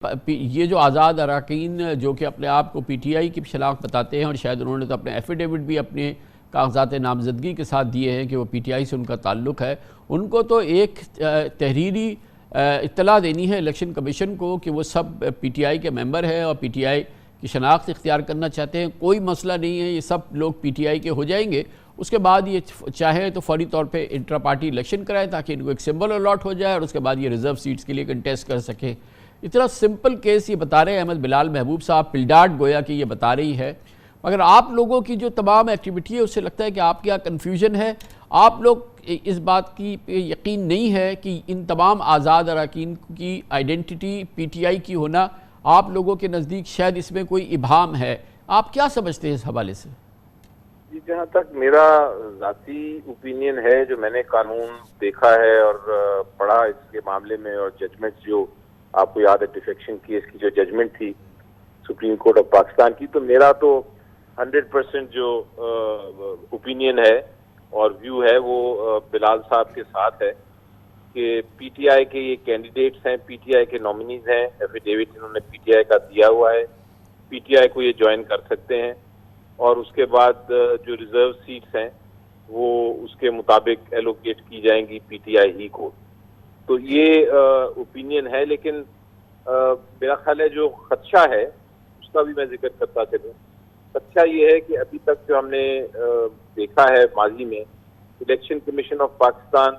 یہ جو آزاد اراکین جو کہ اپنے آپ کو پی ٹی آئی کی شناخت بتاتے ہیں، اور شاید انہوں نے تو اپنے ایفیڈیوٹ بھی اپنے کاغذات نامزدگی کے ساتھ دیے ہیں کہ وہ پی ٹی آئی سے ان کا تعلق ہے، ان کو تو ایک تحریری اطلاع دینی ہے الیکشن کمیشن کو کہ وہ سب پی ٹی آئی کے ممبر ہیں اور پی ٹی آئی کی شناخت اختیار کرنا چاہتے ہیں۔ کوئی مسئلہ نہیں ہے، یہ سب لوگ پی ٹی آئی کے ہو جائیں گے۔ اس کے بعد یہ چاہے تو فوری طور پہ انٹرا پارٹی الیکشن کرائیں تاکہ ان کو ایک سمبل الاٹ ہو جائے، اور اس کے بعد یہ ریزرو سیٹس کے لیے کنٹیسٹ کر سکیں۔ اتنا سمپل کیس یہ بتا رہے ہیں احمد بلال محبوب صاحب، پلڈاٹ گویا کہ یہ بتا رہی ہے، مگر آپ لوگوں کی جو تمام ایکٹیویٹی ہے اس سے لگتا ہے کہ آپ کیا کنفیوژن ہے۔ آپ لوگ اس بات کی یقین نہیں ہے کہ ان تمام آزاد اراکین کی آئیڈینٹی پی ٹی آئی کی ہونا آپ لوگوں کے نزدیک شاید اس میں کوئی ابہام ہے۔ آپ کیا سمجھتے ہیں اس حوالے سے؟ جی، جہاں تک میرا ذاتی اوپینین ہے، جو میں نے قانون دیکھا ہے اور پڑھا اس کے معاملے میں، اور ججمنٹ جو آپ کو یاد ہے ڈیفیکشن کیس کی جو ججمنٹ تھی سپریم کورٹ آف پاکستان کی، تو میرا تو 100% جو اوپینین ہے اور ویو ہے وہ بلال صاحب کے ساتھ ہے کہ پی ٹی آئی کے یہ کینڈیڈیٹس ہیں، پی ٹی آئی کے نامنیز ہیں، ایفیڈیوٹ انہوں نے پی ٹی آئی کا دیا ہوا ہے، پی ٹی آئی کو یہ جوائن کر سکتے ہیں، اور اس کے بعد جو ریزرو سیٹس ہیں وہ اس کے مطابق ایلوکیٹ کی جائیں گی پی ٹی آئی ہی کو۔ تو یہ اوپینین ہے، لیکن میرا خیال ہے جو خدشہ ہے اس کا بھی میں ذکر کرتا چلوں۔ خدشہ یہ ہے کہ ابھی تک جو ہم نے دیکھا ہے ماضی میں، الیکشن کمیشن آف پاکستان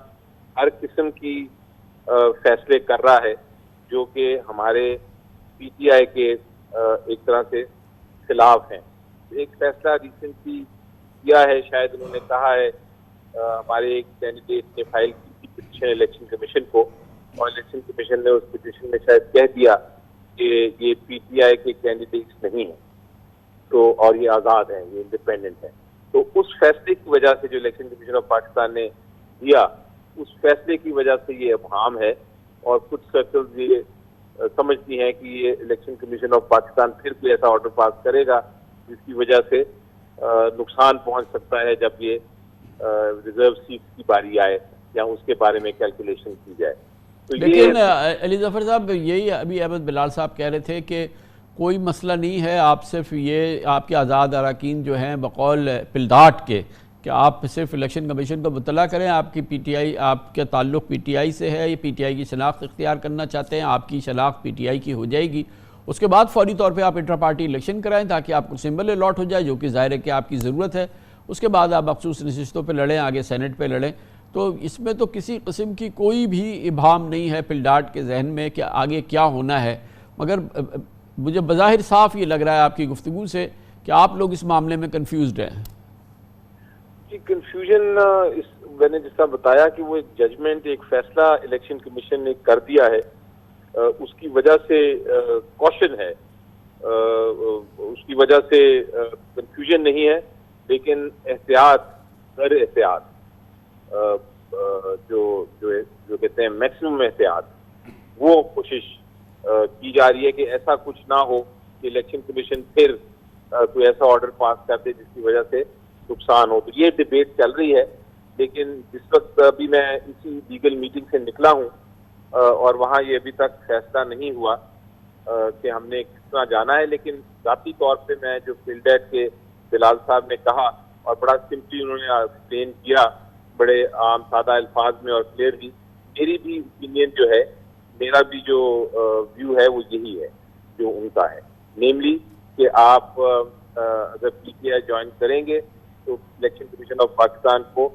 ہر قسم کی فیصلے کر رہا ہے جو کہ ہمارے پی ٹی آئی کے ایک طرح سے خلاف ہیں۔ ایک فیصلہ ریسنٹلی کیا ہے، شاید انہوں نے کہا ہے ہمارے ایک کینڈیڈیٹ نے فائل کی تھی پٹیشن الیکشن کمیشن کو، اور الیکشن کمیشن نے اس پٹیشن میں شاید کہہ دیا کہ یہ پی ٹی آئی کے کینڈیڈیٹس نہیں ہیں، تو اور یہ آزاد ہیں، یہ انڈیپینڈنٹ ہیں۔ تو اس فیصلے کی وجہ سے جو الیکشن کمیشن آف پاکستان نے دیا، اس فیصلے کی وجہ سے یہ ابہام ہے، اور کچھ سرکلز یہ سمجھتی ہیں کہ یہ الیکشن کمیشن آف پاکستان پھر کوئی ایسا آرڈر پاس کرے گا جس کی وجہ سے نقصان پہنچ سکتا ہے جب یہ ریزرو سیٹس کی باری آئے یا اس کے بارے میں کیلکولیشن کی جائے۔ لیکن علی ظفر صاحب، یہی ابھی احمد بلال صاحب کہہ رہے تھے کہ کوئی مسئلہ نہیں ہے، آپ صرف یہ آپ کے آزاد اراکین جو ہیں بقول پلڈاٹ کے کہ آپ صرف الیکشن کمیشن کو مطلع کریں، آپ کی پی ٹی آئی، آپ کا تعلق پی ٹی آئی سے ہے، یہ پی ٹی آئی کی شناخت اختیار کرنا چاہتے ہیں، آپ کی شناخت پی ٹی آئی کی ہو جائے گی، اس کے بعد فوری طور پہ آپ انٹرا پارٹی الیکشن کرائیں تاکہ آپ کو سمبل الاٹ ہو جائے، جو کہ ظاہر ہے کہ آپ کی ضرورت ہے، اس کے بعد آپ مخصوص نشستوں پہ لڑیں، آگے سینٹ پہ لڑیں۔ تو اس میں تو کسی قسم کی کوئی بھی ابہام نہیں ہے پلڈاٹ کے ذہن میں کہ آگے کیا ہونا ہے، مگر مجھے بظاہر صاف یہ لگ رہا ہے آپ کی گفتگو سے کہ آپ لوگ اس معاملے میں کنفیوزڈ ہیں۔ جی، کنفیوژن میں نے جس طرح بتایا کہ وہ ایک ججمنٹ، ایک فیصلہ الیکشن کمیشن نے کر دیا ہے، اس کی وجہ سے کوشن ہے، اس کی وجہ سے کنفیوژن نہیں ہے، لیکن احتیاط غیر احتیاط جو کہتے ہیں میکسیمم احتیاط، وہ کوشش کی جا رہی ہے کہ ایسا کچھ نہ ہو کہ الیکشن کمیشن پھر کوئی ایسا آرڈر پاس کر دے جس کی وجہ سے نقصان ہو۔ تو یہ ڈیبیٹ چل رہی ہے، لیکن جس وقت ابھی میں اسی لیگل میٹنگ سے نکلا ہوں اور وہاں یہ ابھی تک فیصلہ نہیں ہوا کہ ہم نے کس طرح جانا ہے، لیکن ذاتی طور پہ میں جو فلڈیٹ کے بلال صاحب نے کہا اور بڑا سمپلی انہوں نے ایکسپلین کیا، بڑے عام سادہ الفاظ میں اور کلیئرلی، میری بھی اوپینین جو ہے، میرا بھی جو ویو ہے وہ یہی ہے جو ان کا ہے، نیملی کہ آپ اگر پی ٹی آئی جوائن کریں گے تو الیکشن کمیشن آف پاکستان کو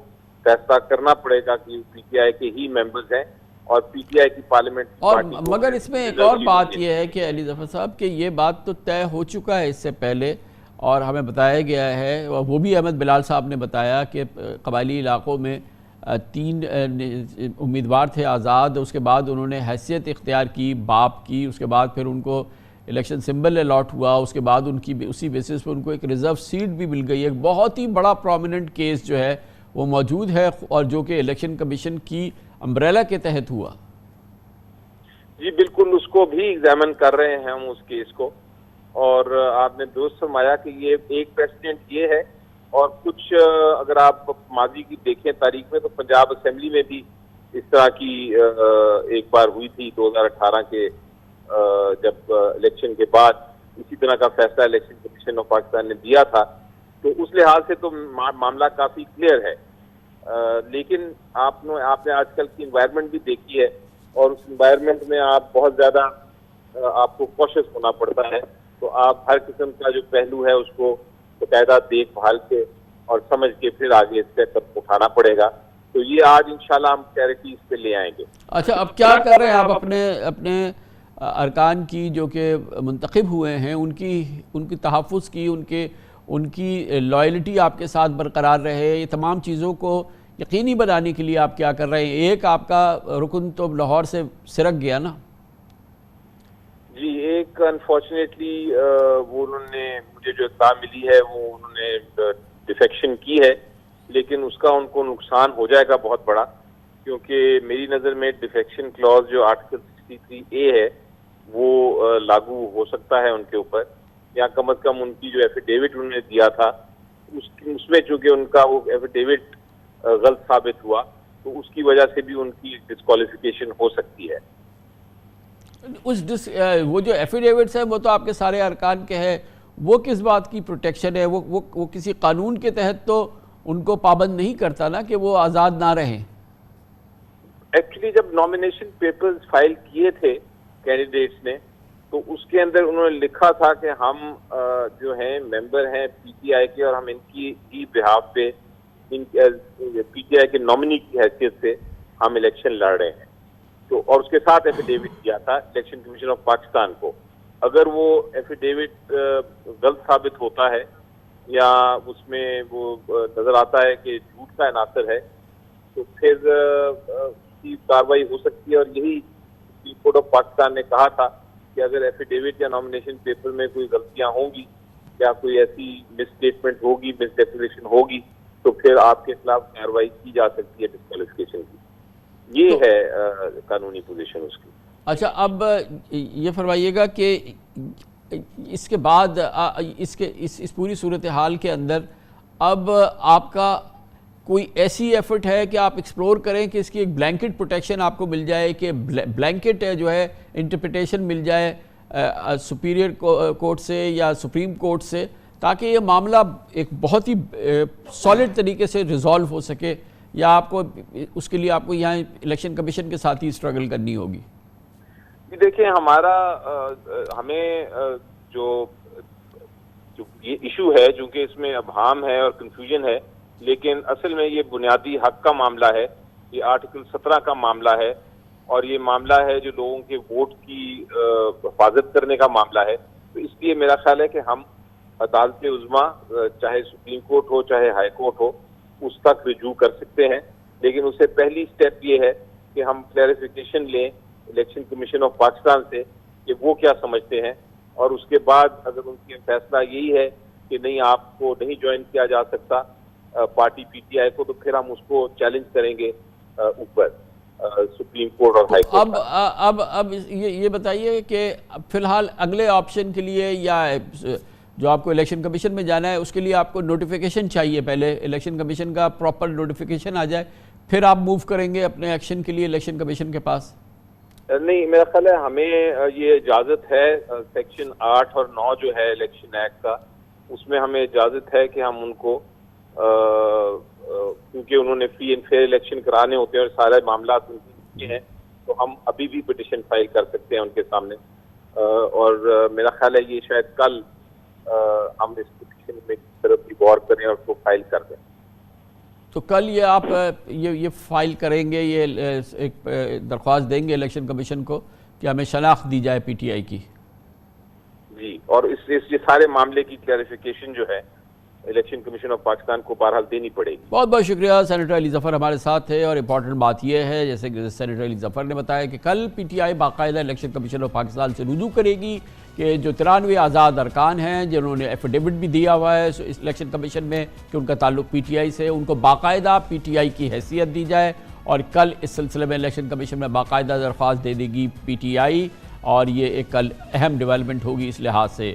فیصلہ کرنا پڑے گا کہ پی ٹی آئی کے ہی ممبرز ہیں، اور پی ٹی آئی کی پارلیمنٹ اور مگر اس میں ایک اور بات یہ ہے کہ علی ظفر صاحب کہ یہ بات تو طے ہو چکا ہے اس سے پہلے، اور ہمیں بتایا گیا ہے، وہ بھی احمد بلال صاحب نے بتایا کہ قبائلی علاقوں میں 3 امیدوار تھے آزاد، اس کے بعد انہوں نے حیثیت اختیار کی باپ کی، اس کے بعد پھر ان کو الیکشن سمبل الاٹ ہوا، اس کے بعد ان کی اسی بیسس پہ ان کو ایک ریزرو سیٹ بھی مل گئی۔ ایک بہت ہی بڑا پرومیننٹ کیس جو ہے وہ موجود ہے، اور جو کہ الیکشن کمیشن کی امبریلا کے تحت ہوا۔ جی بالکل، اس کو بھی ایگزامن کر رہے ہیں ہم اس کیس کو، اور آپ نے درست فرمایا کہ یہ ایک پریسیڈنٹ یہ ہے، اور کچھ اگر آپ ماضی کی دیکھیں تاریخ میں تو پنجاب اسمبلی میں بھی اس طرح کی ایک بار ہوئی تھی 2018 کے جب الیکشن کے بعد اسی طرح کا فیصلہ الیکشن کمیشن آف پاکستان نے دیا تھا، تو اس لحاظ سے تو معاملہ کافی کلیئر ہے. لیکن آپ نے آج کل کی انوائرمنٹ بھی دیکھی ہے، اور اس انوائرمنٹ میں آپ بہت زیادہ آپ کو کوشش ہونا پڑتا ہے. تو آپ ہر قسم کا جو پہلو ہے اس کو باقاعدہ دیکھ بھال کے اور سمجھ کے پھر آگے اس پہ اٹھانا پڑے گا. تو یہ آج انشاءاللہ ہم کلیئرٹی اس پہ لے آئیں گے. اچھا، اب کیا کر رہے ہیں آپ اپنے ارکان کی جو کہ منتخب ہوئے ہیں ان کی تحفظ کی، ان کی لائلٹی آپ کے ساتھ برقرار رہے، یہ تمام چیزوں کو یقینی بنانے کے لیے آپ کیا کر رہے ہیں؟ ایک آپ کا رکن تو لاہور سے سرک گیا نا؟ جی، ایک انفارچونیٹلی وہ انہوں نے مجھے جو اطلاع ملی ہے وہ انہوں نے ڈیفیکشن کی ہے، لیکن اس کا ان کو نقصان ہو جائے گا بہت بڑا، کیونکہ میری نظر میں ڈیفیکشن کلوز جو آرٹیکل 63A ہے وہ لاگو ہو سکتا ہے ان کے اوپر، یا کم از کم ان کی جو ایفیڈیوٹ انہوں نے دیا تھا اس میں چونکہ ان کا وہ ایفیڈیوٹ غلط ثابت ہوا، تو اس کی وجہ سے بھی ان کی ڈسکوالیفیکیشن ہو سکتی ہے. وہ جو ایفیڈیوٹس ہیں وہ تو آپ کے سارے ارکان کے ہیں، وہ کس بات کی پروٹیکشن ہے؟ وہ کسی قانون کے تحت تو ان کو پابند نہیں کرتا نا کہ وہ آزاد نہ رہیں. ایکچولی جب نامینیشن پیپرز فائل کیے تھے کینڈیڈیٹس نے، تو اس کے اندر انہوں نے لکھا تھا کہ ہم جو ہیں ممبر ہیں پی ٹی آئی کے، اور ہم ان کی بہاف پہ پی ٹی آئی کے نامنی کی حیثیت سے ہم الیکشن لڑ رہے ہیں. تو اور اس کے ساتھ ایفیڈیوٹ دیا تھا الیکشن کمیشن آف پاکستان کو. اگر وہ ایفیڈیوٹ غلط ثابت ہوتا ہے یا اس میں وہ نظر آتا ہے کہ جھوٹ کا عناصر ہے، تو پھر کی کارروائی ہو سکتی ہے. اور یہی سپریم کورٹ آف پاکستان نے کہا تھا کہ اگر ایفیڈیوٹ یا نامینیشن پیپر میں کوئی غلطیاں ہوں گی یا کوئی ایسی مس اسٹیٹمنٹ ہوگی، مس ڈیکلریشن ہوگی، تو پھر آپ کے خلاف کارروائی کی جا سکتی ہے ڈسکوالیفیکیشن کی. یہ ہے قانونی پوزیشن اس کی. اچھا، اب یہ فرمائیے گا کہ اس کے بعد اس پوری صورتحال کے اندر اب آپ کا کوئی ایسی ایفرٹ ہے کہ آپ ایکسپلور کریں کہ اس کی ایک بلینکٹ پروٹیکشن آپ کو مل جائے، کہ بلینکٹ جو ہے انٹرپریٹیشن مل جائے سپیریئر کورٹ سے یا سپریم کورٹ سے، تاکہ یہ معاملہ ایک بہت ہی سالڈ طریقے سے ریزالو ہو سکے، یا آپ کو اس کے لیے آپ کو یہاں الیکشن کمیشن کے ساتھ ہی اسٹرگل کرنی ہوگی؟ دیکھیں، ہمیں جو یہ ایشو ہے، چونکہ اس میں ابہام ہے اور کنفیوژن ہے، لیکن اصل میں یہ بنیادی حق کا معاملہ ہے، یہ آرٹیکل 17 کا معاملہ ہے، اور یہ معاملہ ہے جو لوگوں کے ووٹ کی حفاظت کرنے کا معاملہ ہے. تو اس لیے میرا خیال ہے کہ ہم عدالت عظمیٰ، چاہے سپریم کورٹ ہو چاہے ہائی کورٹ ہو، اس تک رجوع کر سکتے ہیں. لیکن اس سے پہلی سٹیپ یہ ہے کہ ہم کلیریفیکیشن لیں الیکشن کمیشن آف پاکستان سے کہ وہ کیا سمجھتے ہیں، اور اس کے بعد اگر ان کی فیصلہ یہی ہے کہ نہیں، آپ کو نہیں جوائن کیا جا سکتا پارٹی پی ٹی آئی کو، تو پھر ہم اس کو چیلنج کریں گے اوپر سپریم کورٹ اور ہائی کورٹ. اب یہ بتائیے کہ فی الحال اگلے آپشن کے لیے، یا جو آپ کو الیکشن کمیشن میں جانا ہے، اس کے لیے آپ کو نوٹیفیکیشن چاہیے، پہلے الیکشن کمیشن کا پراپر نوٹیفیکیشن آ جائے، پھر آپ موو کریں گے اپنے ایکشن کے لیے الیکشن کمیشن کے پاس؟ نہیں، میرا خیال ہے ہمیں یہ اجازت ہے، سیکشن 8 اور 9 جو ہے الیکشن ایکٹ کا، اس میں ہمیں اجازت ہے کہ ہم ان کو، کیونکہ انہوں نے فری اینڈ فیئر الیکشن کرانے ہوتے ہیں اور سارے معاملات ان کے ہیں، تو ہم ابھی بھی پٹیشن فائل کر سکتے ہیں ان کے سامنے. اور میرا خیال ہے یہ شاید کل ہم اس پٹیشن میں کس طرف غور کریں اور اس کو فائل کر دیں. تو کل یہ آپ یہ فائل کریں گے، یہ ایک درخواست دیں گے الیکشن کمیشن کو کہ ہمیں شناخت دی جائے پی ٹی آئی کی؟ جی، اور یہ سارے معاملے کی کلیریفیکیشن جو ہے الیکشن کمیشن آف پاکستان کو بہرحال دینی پڑے گی. بہت بہت شکریہ. سینیٹر علی ظفر ہمارے ساتھ تھے، اور امپورٹنٹ بات یہ ہے، جیسے کہ سینیٹر علی ظفر نے بتایا، کہ کل پی ٹی آئی باقاعدہ الیکشن کمیشن آف پاکستان سے رجوع کرے گی کہ جو 93 آزاد ارکان ہیں جنہوں نے ایفیڈیوٹ بھی دیا ہوا ہے اس الیکشن کمیشن میں کہ ان کا تعلق پی ٹی آئی سے، ان کو باقاعدہ پی ٹی آئی کی حیثیت دی جائے. اور کل اس سلسلے میں الیکشن کمیشن میں باقاعدہ درخواست دے دے گی پی ٹی آئی، اور یہ ایک کل اہم ڈیولپمنٹ ہوگی اس لحاظ سے.